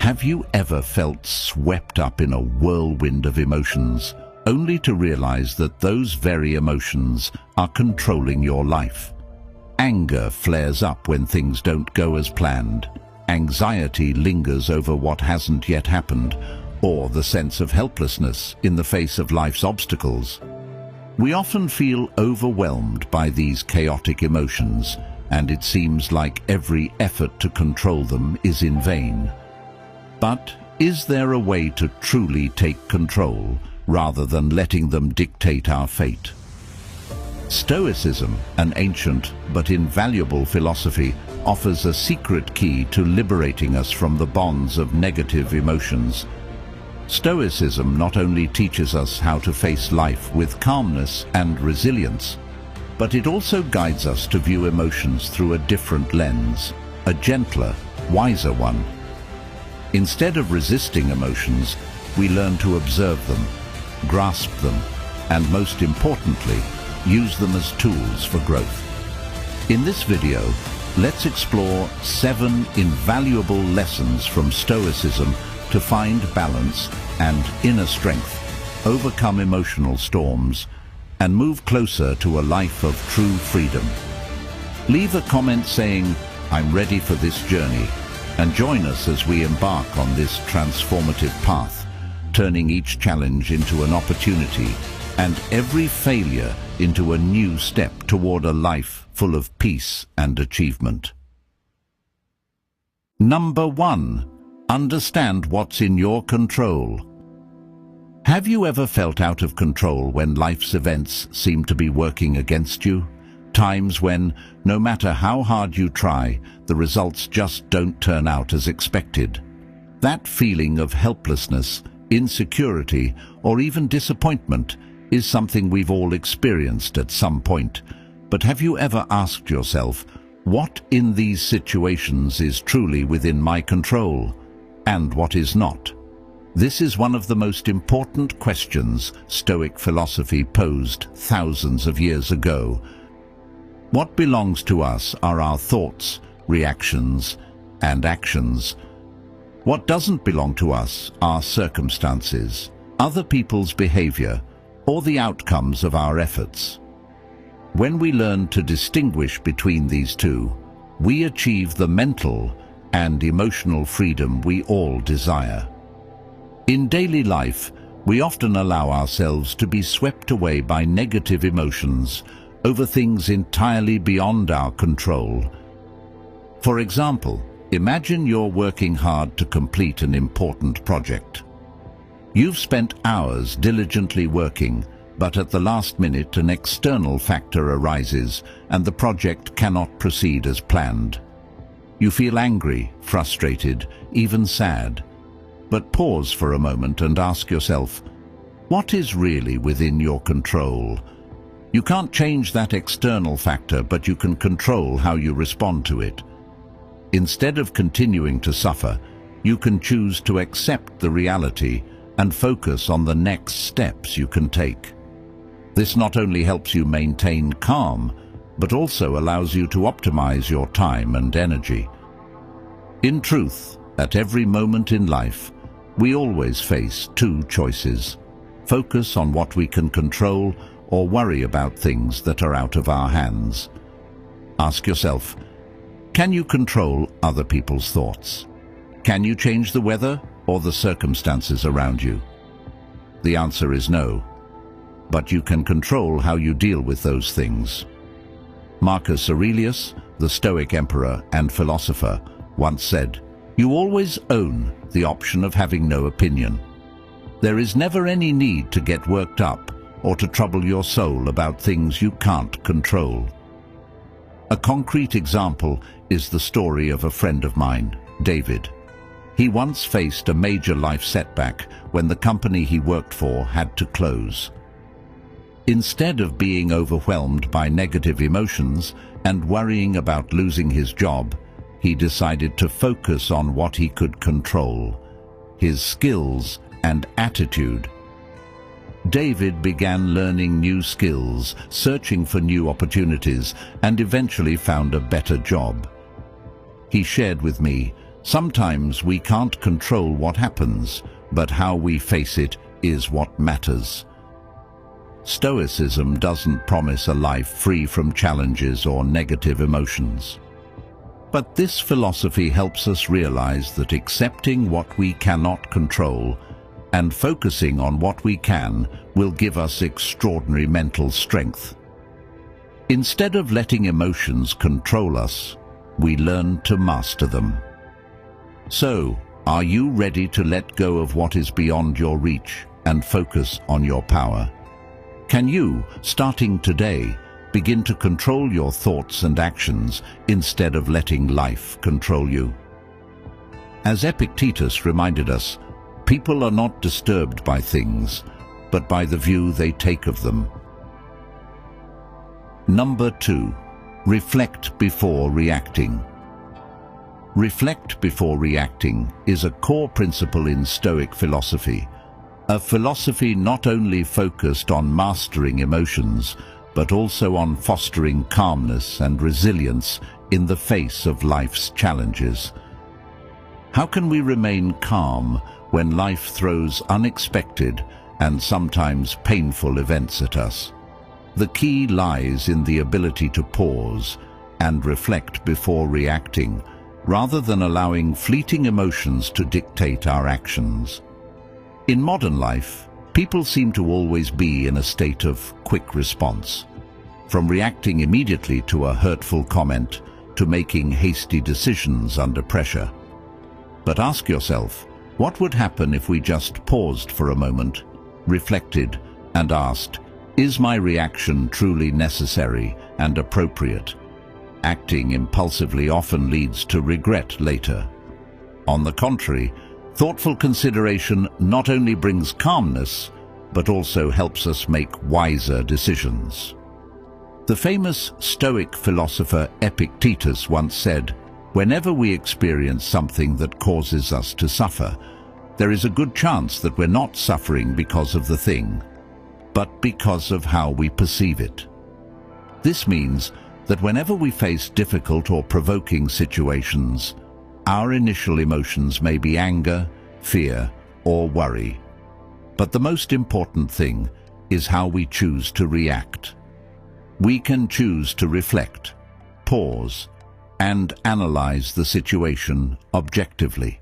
Have you ever felt swept up in a whirlwind of emotions, only to realize that those very emotions are controlling your life? Anger flares up when things don't go as planned. Anxiety lingers over what hasn't yet happened, or the sense of helplessness in the face of life's obstacles. We often feel overwhelmed by these chaotic emotions, and it seems like every effort to control them is in vain. But is there a way to truly take control, rather than letting them dictate our fate? Stoicism, an ancient but invaluable philosophy, offers a secret key to liberating us from the bonds of negative emotions. Stoicism not only teaches us how to face life with calmness and resilience, but it also guides us to view emotions through a different lens, a gentler, wiser one. Instead of resisting emotions, we learn to observe them, grasp them, and most importantly, use them as tools for growth. In this video, let's explore 7 invaluable lessons from Stoicism to find balance and inner strength, overcome emotional storms, and move closer to a life of true freedom. Leave a comment saying, "I'm ready for this journey," and join us as we embark on this transformative path, turning each challenge into an opportunity and every failure into a new step toward a life full of peace and achievement. Number 1. Understand what's in your control. Have you ever felt out of control when life's events seem to be working against you? Times when, no matter how hard you try, the results just don't turn out as expected. That feeling of helplessness, insecurity, or even disappointment is something we've all experienced at some point. But have you ever asked yourself, what in these situations is truly within my control, and what is not? This is one of the most important questions Stoic philosophy posed thousands of years ago. What belongs to us are our thoughts, reactions, and actions. What doesn't belong to us are circumstances, other people's behavior, or the outcomes of our efforts. When we learn to distinguish between these two, we achieve the mental and emotional freedom we all desire. In daily life, we often allow ourselves to be swept away by negative emotions over things entirely beyond our control. For example, imagine you're working hard to complete an important project. You've spent hours diligently working, but at the last minute an external factor arises and the project cannot proceed as planned. You feel angry, frustrated, even sad. But pause for a moment and ask yourself, what is really within your control? You can't change that external factor, but you can control how you respond to it. Instead of continuing to suffer, you can choose to accept the reality and focus on the next steps you can take. This not only helps you maintain calm, but also allows you to optimize your time and energy. In truth, at every moment in life, we always face 2 choices: focus on what we can control or worry about things that are out of our hands. Ask yourself, can you control other people's thoughts? Can you change the weather or the circumstances around you? The answer is no, but you can control how you deal with those things. Marcus Aurelius, the Stoic emperor and philosopher, once said, "You always own the option of having no opinion. There is never any need to get worked up or to trouble your soul about things you can't control." A concrete example is the story of a friend of mine, David. He once faced a major life setback when the company he worked for had to close. Instead of being overwhelmed by negative emotions and worrying about losing his job, he decided to focus on what he could control: his skills and attitude. David began learning new skills, searching for new opportunities, and eventually found a better job. He shared with me, Sometimes we can't control what happens, but how we face it is what matters. Stoicism doesn't promise a life free from challenges or negative emotions. But this philosophy helps us realize that accepting what we cannot control and focusing on what we can will give us extraordinary mental strength. Instead of letting emotions control us, we learn to master them. So, are you ready to let go of what is beyond your reach and focus on your power? Can you, starting today, begin to control your thoughts and actions instead of letting life control you? As Epictetus reminded us, people are not disturbed by things, but by the view they take of them. Number 2, reflect before reacting. Reflect before reacting is a core principle in Stoic philosophy, a philosophy not only focused on mastering emotions, but also on fostering calmness and resilience in the face of life's challenges. How can we remain calm when life throws unexpected and sometimes painful events at us? The key lies in the ability to pause and reflect before reacting, rather than allowing fleeting emotions to dictate our actions. In modern life, people seem to always be in a state of quick response, from reacting immediately to a hurtful comment to making hasty decisions under pressure. But ask yourself, what would happen if we just paused for a moment, reflected, and asked, is my reaction truly necessary and appropriate? Acting impulsively often leads to regret later. On the contrary, thoughtful consideration not only brings calmness, but also helps us make wiser decisions. The famous Stoic philosopher Epictetus once said, "Whenever we experience something that causes us to suffer, there is a good chance that we're not suffering because of the thing, but because of how we perceive it." This means that whenever we face difficult or provoking situations, our initial emotions may be anger, fear, or worry. But the most important thing is how we choose to react. We can choose to reflect, pause, and analyze the situation objectively.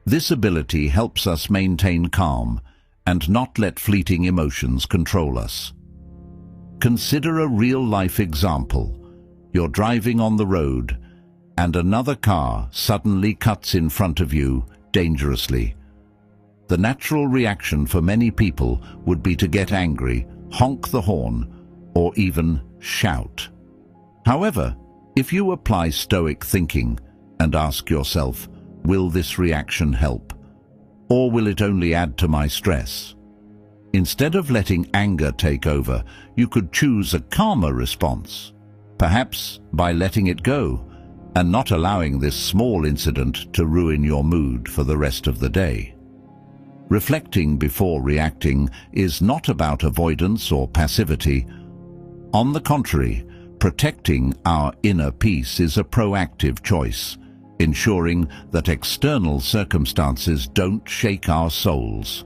This ability helps us maintain calm and not let fleeting emotions control us. Consider a real-life example. You're driving on the road, and another car suddenly cuts in front of you dangerously. The natural reaction for many people would be to get angry, honk the horn, or even shout. However, if you apply Stoic thinking and ask yourself, will this reaction help? Or will it only add to my stress? Instead of letting anger take over, you could choose a calmer response, perhaps by letting it go and not allowing this small incident to ruin your mood for the rest of the day. Reflecting before reacting is not about avoidance or passivity. On the contrary, protecting our inner peace is a proactive choice, ensuring that external circumstances don't shake our souls.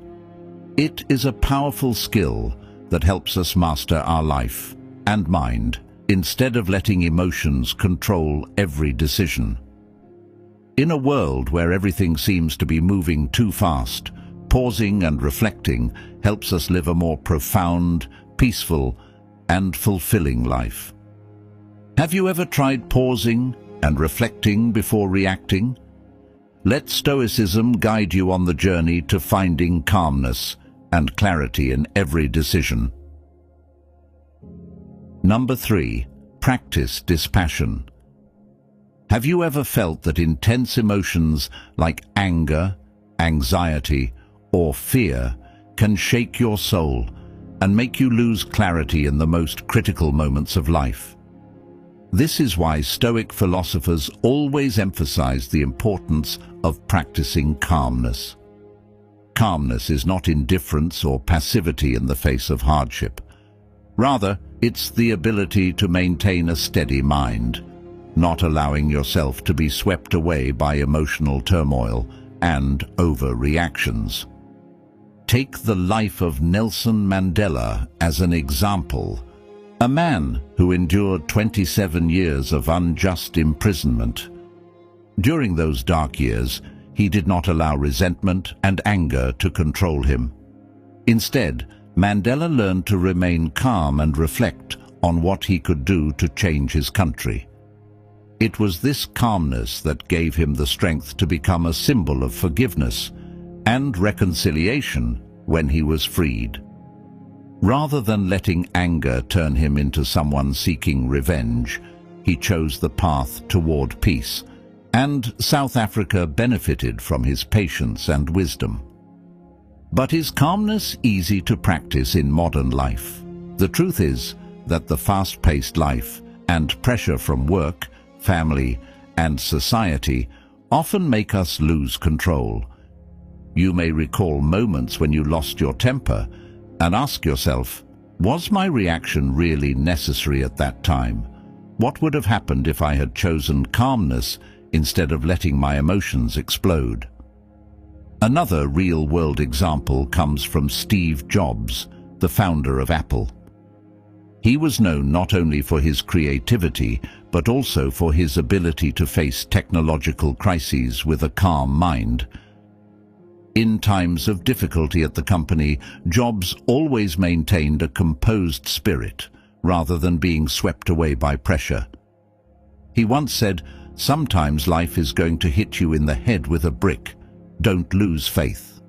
It is a powerful skill that helps us master our life and mind instead of letting emotions control every decision. In a world where everything seems to be moving too fast, pausing and reflecting helps us live a more profound, peaceful, and fulfilling life. Have you ever tried pausing and reflecting before reacting? Let Stoicism guide you on the journey to finding calmness and clarity in every decision. Number 3, practice dispassion. Have you ever felt that intense emotions like anger, anxiety, or fear can shake your soul and make you lose clarity in the most critical moments of life? This is why Stoic philosophers always emphasize the importance of practicing calmness. Calmness is not indifference or passivity in the face of hardship. Rather, it's the ability to maintain a steady mind, not allowing yourself to be swept away by emotional turmoil and overreactions. Take the life of Nelson Mandela as an example, a man who endured 27 years of unjust imprisonment. During those dark years, he did not allow resentment and anger to control him. Instead, Mandela learned to remain calm and reflect on what he could do to change his country. It was this calmness that gave him the strength to become a symbol of forgiveness and reconciliation when he was freed. Rather than letting anger turn him into someone seeking revenge, he chose the path toward peace, and South Africa benefited from his patience and wisdom. But is calmness easy to practice in modern life? The truth is that the fast-paced life and pressure from work, family, and society often make us lose control. You may recall moments when you lost your temper and ask yourself, was my reaction really necessary at that time? What would have happened if I had chosen calmness instead of letting my emotions explode? Another real-world example comes from Steve Jobs, the founder of Apple. He was known not only for his creativity, but also for his ability to face technological crises with a calm mind. In times of difficulty at the company, Jobs always maintained a composed spirit, rather than being swept away by pressure. He once said, "Sometimes life is going to hit you in the head with a brick. Don't lose faith."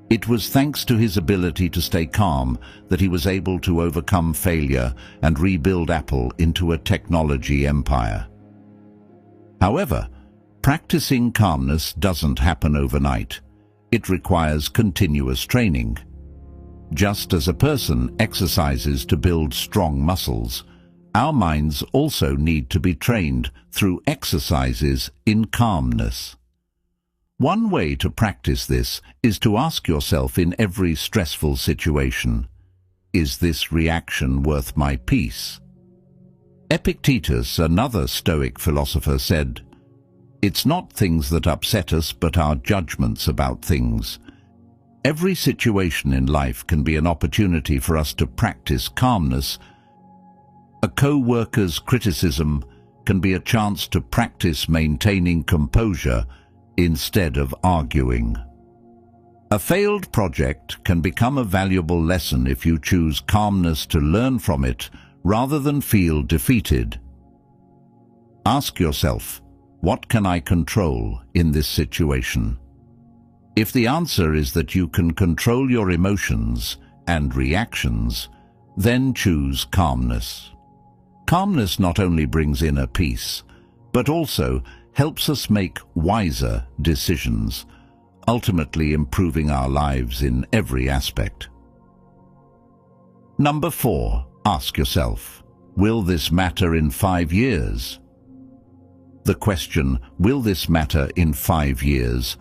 It was thanks to his ability to stay calm that he was able to overcome failure and rebuild Apple into a technology empire. However, practicing calmness doesn't happen overnight. It requires continuous training. Just as a person exercises to build strong muscles, our minds also need to be trained through exercises in calmness. One way to practice this is to ask yourself in every stressful situation, is this reaction worth my peace? Epictetus, another Stoic philosopher, said, "It's not things that upset us, but our judgments about things." Every situation in life can be an opportunity for us to practice calmness. A co-worker's criticism can be a chance to practice maintaining composure instead of arguing. A failed project can become a valuable lesson if you choose calmness to learn from it rather than feel defeated. Ask yourself, what can I control in this situation? If the answer is that you can control your emotions and reactions, then choose calmness. Calmness not only brings inner peace, but also helps us make wiser decisions, ultimately improving our lives in every aspect. Number 4, ask yourself, will this matter in 5 years? The question, will this matter in 5 years,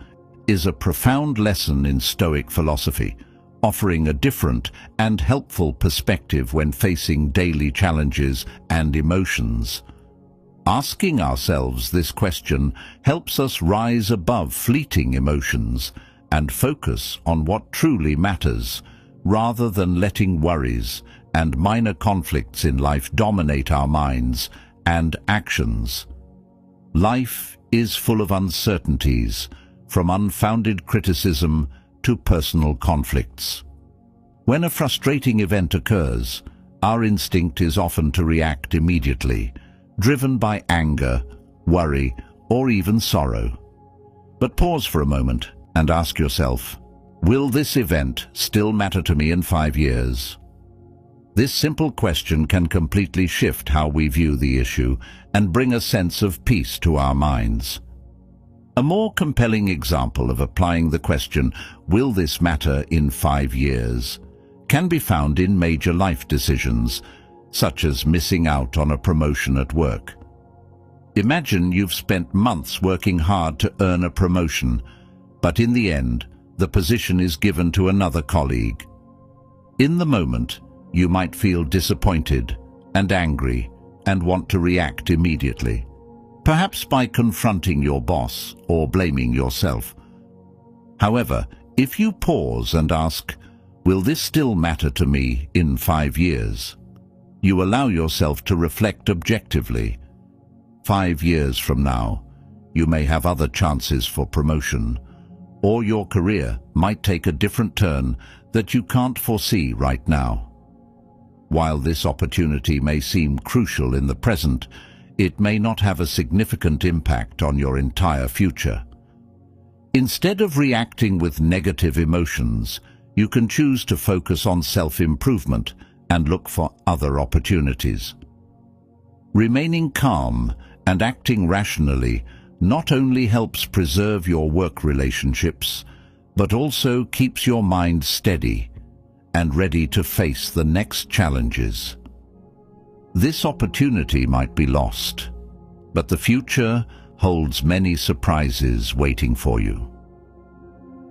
is a profound lesson in Stoic philosophy, offering a different and helpful perspective when facing daily challenges and emotions. Asking ourselves this question helps us rise above fleeting emotions and focus on what truly matters, rather than letting worries and minor conflicts in life dominate our minds and actions. Life is full of uncertainties, from unfounded criticism to personal conflicts. When a frustrating event occurs, our instinct is often to react immediately, driven by anger, worry, or even sorrow. But pause for a moment and ask yourself, will this event still matter to me in 5 years? This simple question can completely shift how we view the issue and bring a sense of peace to our minds. A more compelling example of applying the question, will this matter in 5 years, can be found in major life decisions, such as missing out on a promotion at work. Imagine you've spent months working hard to earn a promotion, but in the end, the position is given to another colleague. In the moment, you might feel disappointed and angry and want to react immediately. perhaps by confronting your boss or blaming yourself. However, if you pause and ask, "Will this still matter to me in 5 years?" you allow yourself to reflect objectively. 5 years from now, you may have other chances for promotion, or your career might take a different turn that you can't foresee right now. While this opportunity may seem crucial in the present, it may not have a significant impact on your entire future. Instead of reacting with negative emotions, you can choose to focus on self-improvement and look for other opportunities. Remaining calm and acting rationally not only helps preserve your work relationships, but also keeps your mind steady and ready to face the next challenges. This opportunity might be lost, but the future holds many surprises waiting for you.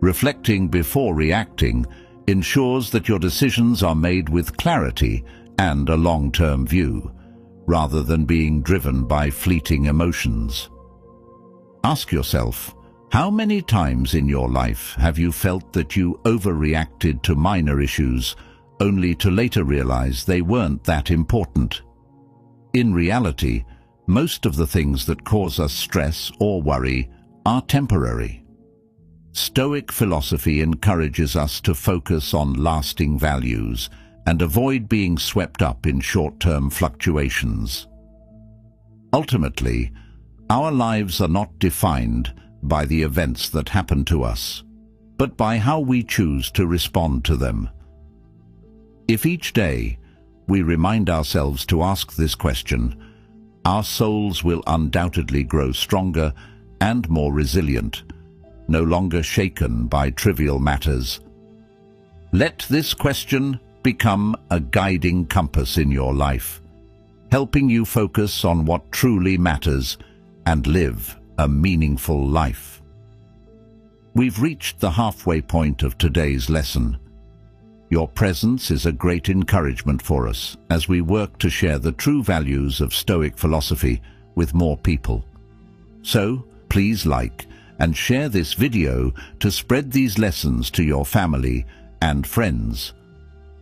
Reflecting before reacting ensures that your decisions are made with clarity and a long-term view, rather than being driven by fleeting emotions. Ask yourself, how many times in your life have you felt that you overreacted to minor issues, only to later realize they weren't that important? In reality, most of the things that cause us stress or worry are temporary. Stoic philosophy encourages us to focus on lasting values and avoid being swept up in short-term fluctuations. Ultimately, our lives are not defined by the events that happen to us, but by how we choose to respond to them. If each day we remind ourselves to ask this question, our souls will undoubtedly grow stronger and more resilient, no longer shaken by trivial matters. Let this question become a guiding compass in your life, helping you focus on what truly matters and live a meaningful life. We've reached the halfway point of today's lesson. Your presence is a great encouragement for us as we work to share the true values of Stoic philosophy with more people. So, please like and share this video to spread these lessons to your family and friends.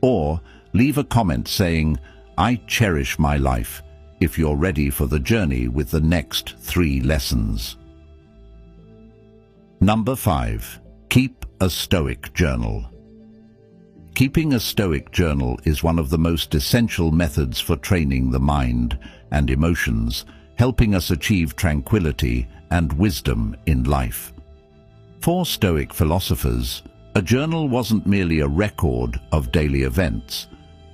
Or leave a comment saying, "I cherish my life," if you're ready for the journey with the next 3 lessons. Number 5. Keep a Stoic journal. Keeping a Stoic journal is one of the most essential methods for training the mind and emotions, helping us achieve tranquility and wisdom in life. For Stoic philosophers, a journal wasn't merely a record of daily events,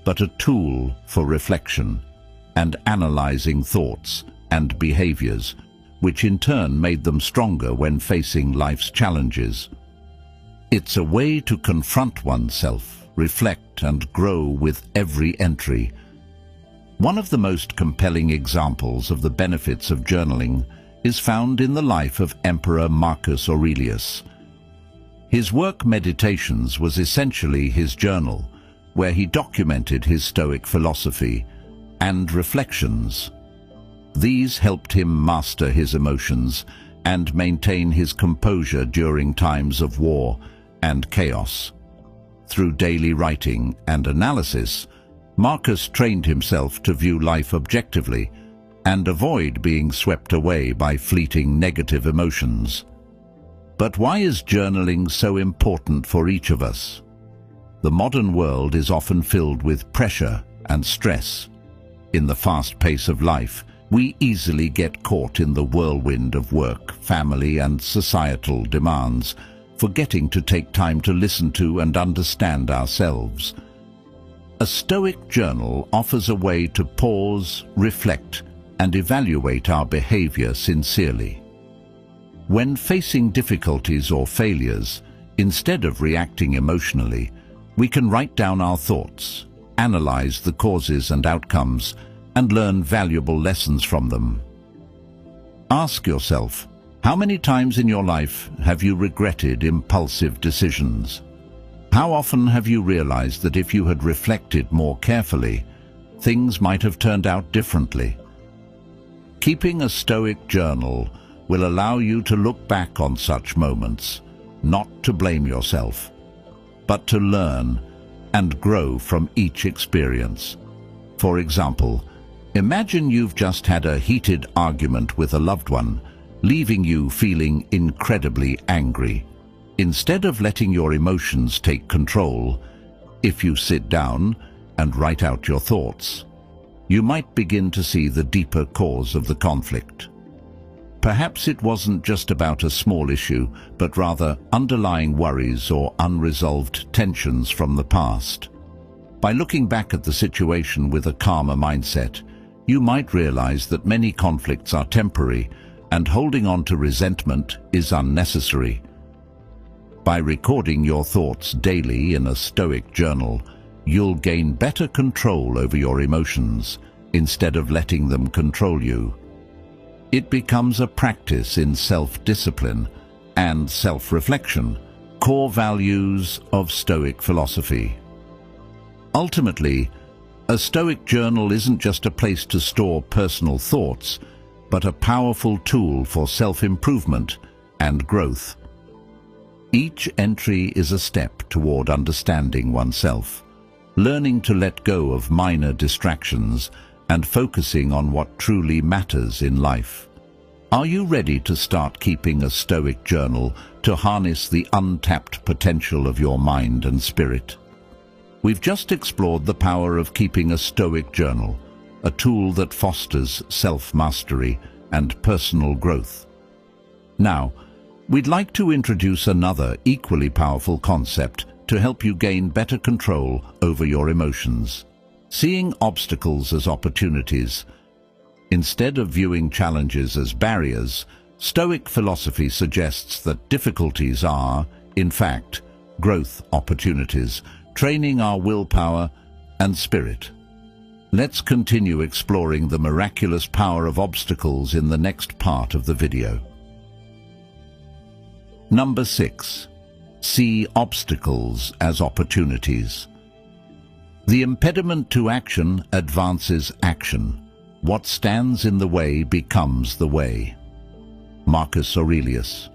but a tool for reflection and analyzing thoughts and behaviors, which in turn made them stronger when facing life's challenges. It's a way to confront oneself, reflect and grow with every entry. One of the most compelling examples of the benefits of journaling is found in the life of Emperor Marcus Aurelius. His work Meditations was essentially his journal, where he documented his Stoic philosophy and reflections. These helped him master his emotions and maintain his composure during times of war and chaos. Through daily writing and analysis, Marcus trained himself to view life objectively and avoid being swept away by fleeting negative emotions. But why is journaling so important for each of us? The modern world is often filled with pressure and stress. In the fast pace of life, we easily get caught in the whirlwind of work, family, and societal demands, forgetting to take time to listen to and understand ourselves. A Stoic journal offers a way to pause, reflect, and evaluate our behavior sincerely. When facing difficulties or failures, instead of reacting emotionally, we can write down our thoughts, analyze the causes and outcomes, and learn valuable lessons from them. Ask yourself, how many times in your life have you regretted impulsive decisions? How often have you realized that if you had reflected more carefully, things might have turned out differently? Keeping a Stoic journal will allow you to look back on such moments, not to blame yourself, but to learn and grow from each experience. For example, imagine you've just had a heated argument with a loved one, leaving you feeling incredibly angry. Instead of letting your emotions take control, if you sit down and write out your thoughts, you might begin to see the deeper cause of the conflict. Perhaps it wasn't just about a small issue, but rather underlying worries or unresolved tensions from the past. By looking back at the situation with a calmer mindset, you might realize that many conflicts are temporary and holding on to resentment is unnecessary. By recording your thoughts daily in a Stoic journal, you'll gain better control over your emotions instead of letting them control you. It becomes a practice in self-discipline and self-reflection, core values of Stoic philosophy. Ultimately, a Stoic journal isn't just a place to store personal thoughts, but a powerful tool for self-improvement and growth. Each entry is a step toward understanding oneself, learning to let go of minor distractions and focusing on what truly matters in life. Are you ready to start keeping a Stoic journal to harness the untapped potential of your mind and spirit? We've just explored the power of keeping a Stoic journal, a tool that fosters self-mastery and personal growth. Now, we'd like to introduce another equally powerful concept to help you gain better control over your emotions. Seeing obstacles as opportunities. Instead of viewing challenges as barriers, Stoic philosophy suggests that difficulties are, in fact, growth opportunities, training our willpower and spirit. Let's continue exploring the miraculous power of obstacles in the next part of the video. Number 6. See obstacles as opportunities. The impediment to action advances action. What stands in the way becomes the way. Marcus Aurelius.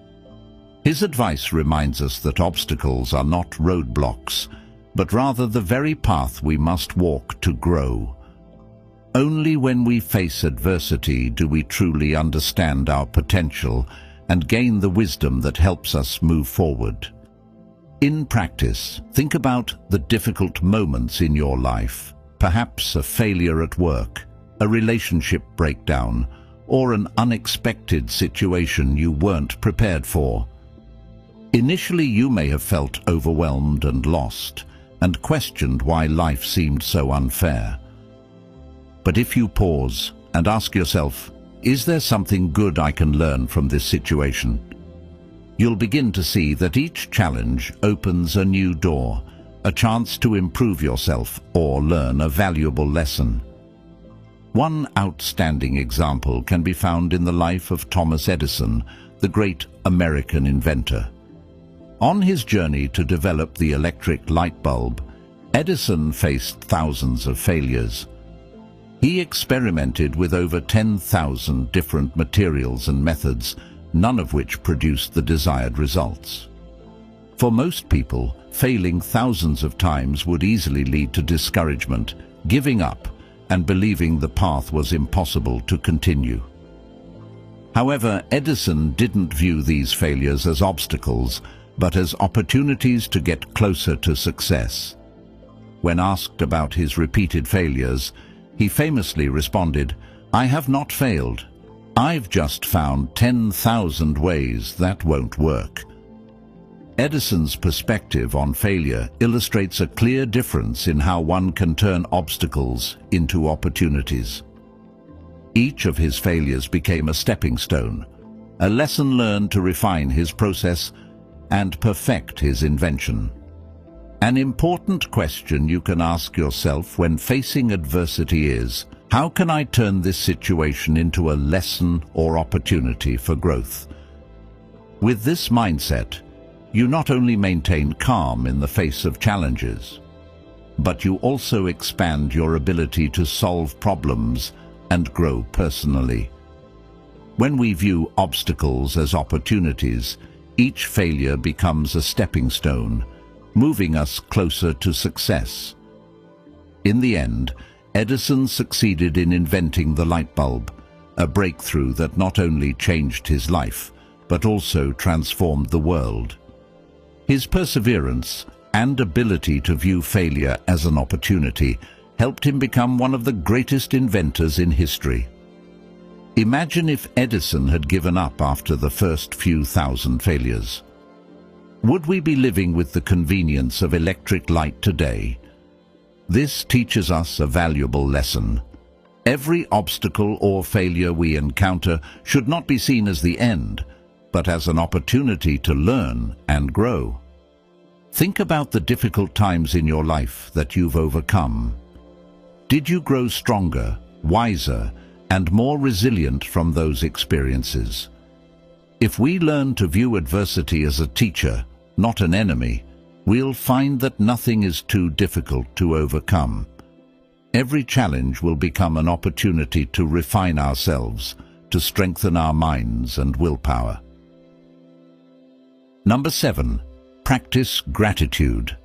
His advice reminds us that obstacles are not roadblocks, but rather the very path we must walk to grow. Only when we face adversity do we truly understand our potential and gain the wisdom that helps us move forward. In practice, think about the difficult moments in your life, perhaps a failure at work, a relationship breakdown, or an unexpected situation you weren't prepared for. Initially, you may have felt overwhelmed and lost, and questioned why life seemed so unfair. But if you pause and ask yourself, is there something good I can learn from this situation? You'll begin to see that each challenge opens a new door, a chance to improve yourself or learn a valuable lesson. One outstanding example can be found in the life of Thomas Edison, the great American inventor. On his journey to develop the electric light bulb, Edison faced thousands of failures. He experimented with over 10,000 different materials and methods, none of which produced the desired results. For most people, failing thousands of times would easily lead to discouragement, giving up, and believing the path was impossible to continue. However, Edison didn't view these failures as obstacles, but as opportunities to get closer to success. When asked about his repeated failures, he famously responded, "I have not failed. I've just found 10,000 ways that won't work." Edison's perspective on failure illustrates a clear difference in how one can turn obstacles into opportunities. Each of his failures became a stepping stone, a lesson learned to refine his process and perfect his invention. An important question you can ask yourself when facing adversity is, how can I turn this situation into a lesson or opportunity for growth? With this mindset, you not only maintain calm in the face of challenges, but you also expand your ability to solve problems and grow personally. When we view obstacles as opportunities, each failure becomes a stepping stone, moving us closer to success. In the end, Edison succeeded in inventing the light bulb, a breakthrough that not only changed his life, but also transformed the world. His perseverance and ability to view failure as an opportunity helped him become one of the greatest inventors in history. Imagine if Edison had given up after the first few thousand failures. Would we be living with the convenience of electric light today? This teaches us a valuable lesson. Every obstacle or failure we encounter should not be seen as the end, but as an opportunity to learn and grow. Think about the difficult times in your life that you've overcome. Did you grow stronger, wiser, and more resilient from those experiences? If we learn to view adversity as a teacher, not an enemy, we'll find that nothing is too difficult to overcome. Every challenge will become an opportunity to refine ourselves, to strengthen our minds and willpower. Number 7. Practice gratitude.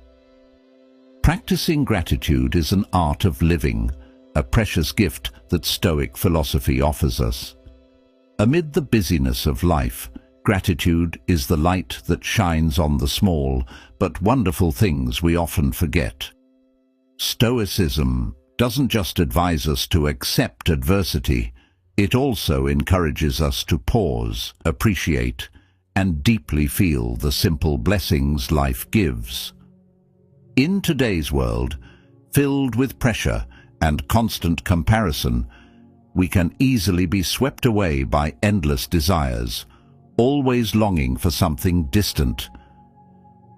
Practicing gratitude is an art of living, a precious gift that Stoic philosophy offers us. Amid the busyness of life, gratitude is the light that shines on the small but wonderful things we often forget. Stoicism doesn't just advise us to accept adversity, it also encourages us to pause, appreciate, and deeply feel the simple blessings life gives. In today's world, filled with pressure and constant comparison, we can easily be swept away by endless desires, always longing for something distant.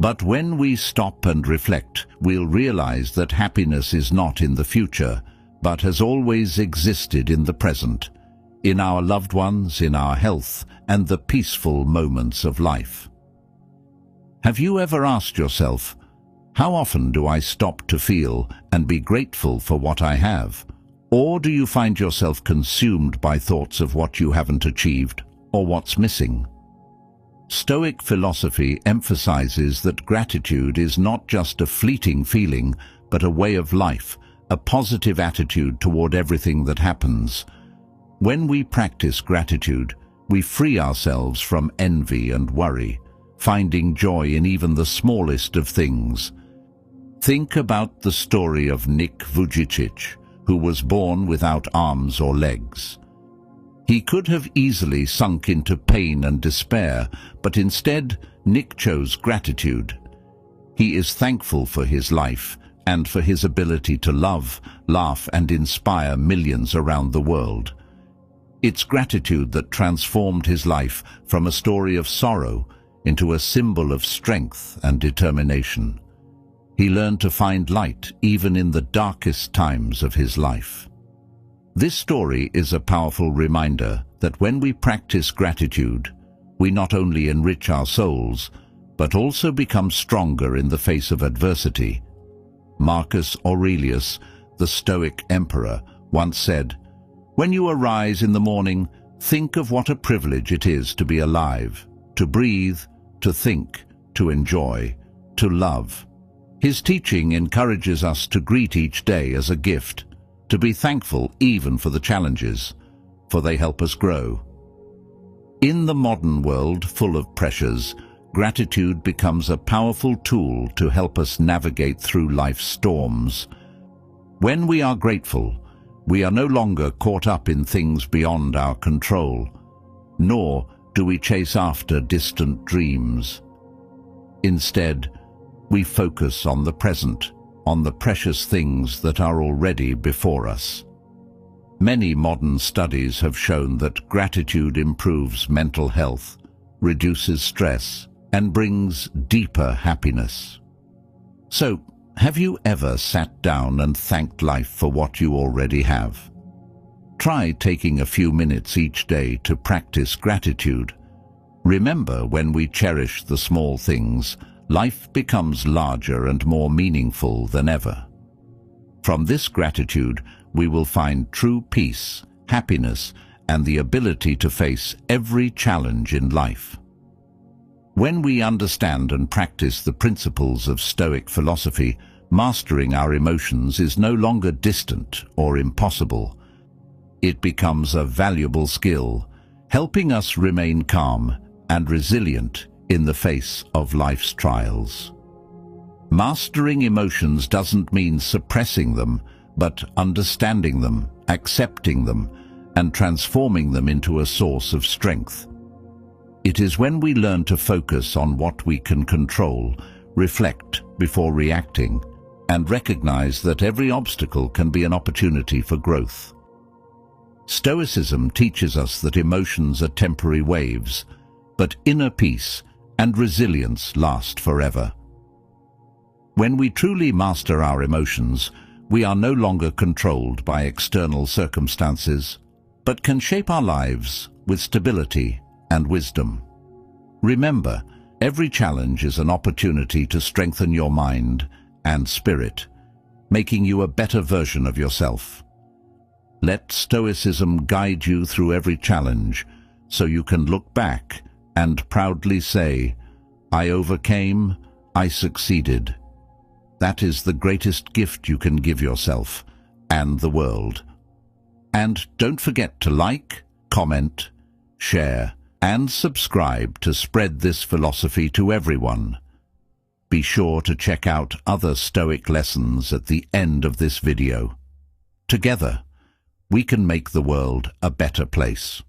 But when we stop and reflect, we'll realize that happiness is not in the future, but has always existed in the present, in our loved ones, in our health, and the peaceful moments of life. Have you ever asked yourself, how often do I stop to feel and be grateful for what I have? Or do you find yourself consumed by thoughts of what you haven't achieved or what's missing? Stoic philosophy emphasizes that gratitude is not just a fleeting feeling, but a way of life, a positive attitude toward everything that happens. When we practice gratitude, we free ourselves from envy and worry, finding joy in even the smallest of things. Think about the story of Nick Vujicic, who was born without arms or legs. He could have easily sunk into pain and despair, but instead Nick chose gratitude. He is thankful for his life and for his ability to love, laugh, and inspire millions around the world. It's gratitude that transformed his life from a story of sorrow into a symbol of strength and determination. He learned to find light even in the darkest times of his life. This story is a powerful reminder that when we practice gratitude, we not only enrich our souls, but also become stronger in the face of adversity. Marcus Aurelius, the Stoic emperor, once said, "When you arise in the morning, think of what a privilege it is to be alive, to breathe, to think, to enjoy, to love." His teaching encourages us to greet each day as a gift, to be thankful even for the challenges, for they help us grow. In the modern world full of pressures, gratitude becomes a powerful tool to help us navigate through life's storms. When we are grateful, we are no longer caught up in things beyond our control, nor do we chase after distant dreams. Instead, we focus on the present, on the precious things that are already before us. Many modern studies have shown that gratitude improves mental health, reduces stress, and brings deeper happiness. So, have you ever sat down and thanked life for what you already have? Try taking a few minutes each day to practice gratitude. Remember, when we cherish the small things, life becomes larger and more meaningful than ever. From this gratitude, we will find true peace, happiness, and the ability to face every challenge in life. When we understand and practice the principles of Stoic philosophy, mastering our emotions is no longer distant or impossible. It becomes a valuable skill, helping us remain calm and resilient in the face of life's trials. Mastering emotions doesn't mean suppressing them, but understanding them, accepting them, and transforming them into a source of strength. It is when we learn to focus on what we can control, reflect before reacting, and recognize that every obstacle can be an opportunity for growth. Stoicism teaches us that emotions are temporary waves, but inner peace and resilience last forever. When we truly master our emotions, we are no longer controlled by external circumstances, but can shape our lives with stability and wisdom. Remember, every challenge is an opportunity to strengthen your mind and spirit, making you a better version of yourself. Let Stoicism guide you through every challenge, so you can look back and proudly say, "I overcame, I succeeded." That is the greatest gift you can give yourself and the world. And don't forget to like, comment, share, and subscribe to spread this philosophy to everyone. Be sure to check out other Stoic lessons at the end of this video. Together, we can make the world a better place.